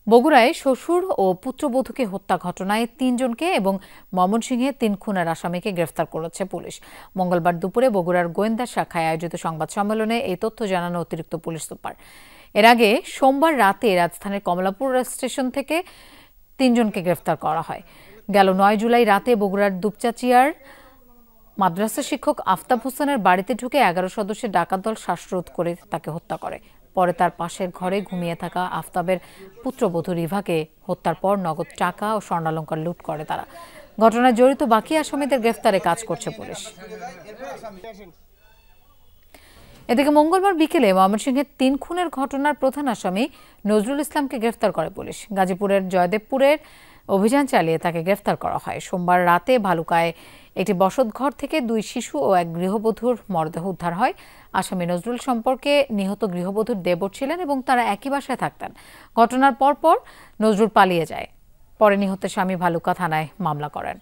বগুড়ায় শ্বশুর ও পুত্রবধূকে হত্যা ঘটনায় ৩ জনকে এবং ময়মনসিংহে ৩ খুনের আসামিকে গ্রেফতার করেছে পুলিশ। মঙ্গলবার দুপুরে বগুড়ার গোয়েন্দা শাখায় আয়োজিত সংবাদ সম্মেলনে এই তথ্য জানান অতিরিক্ত পুলিশ সুপার। এর আগে সোমবার রাতে রাজধানীর কমলাপুর স্টেশন থেকে ৩ জনকে গ্রেফতার করা হয়। গেল ৯ জুলাই রাতে বগুড়ার দুপচাচিয়ার মাদ্রাসা শিক্ষক আফতাব হোসেনের বাড়িতে ঢুকে ১১ সদস্যের ডাকাত দল শ্বাসরোধ করে তাকে হত্যা করে। পরে তার পাশের ঘরে ঘুমিয়ে থাকা আফতাবের পুত্রবধূ রিভাকে হত্যার পর নগদ টাকা ও স্বর্ণালংকার লুট করে তারা। ঘটনায় জড়িত বাকি আসামিদের গ্রেফতারে কাজ করছে পুলিশ। এদিকে মঙ্গলবার বিকেলে ময়মনসিংহের ৩ খুনের ঘটনার প্রধান আসামি নজরুল ইসলামকে গ্রেফতার করে পুলিশ। গাজীপুরের জয়দেবপুরের অভিযান চালিয়ে তাকে গ্রেফতার করা হয়। সোমবার রাতে ভালুকায় একটি বসতঘর থেকে 2 শিশু ও এক গৃহবধূর মরদেহ উদ্ধার হয়। আসামি নজরুল সম্পর্কে নিহত গৃহবধূর দেবর ছিলেন এবং তারা একই বাসায় থাকতেন। ঘটনার পরপর নজরুল পালিয়ে যায়। পরে নিহতের স্বামী ভালুকা থানায় মামলা করেন।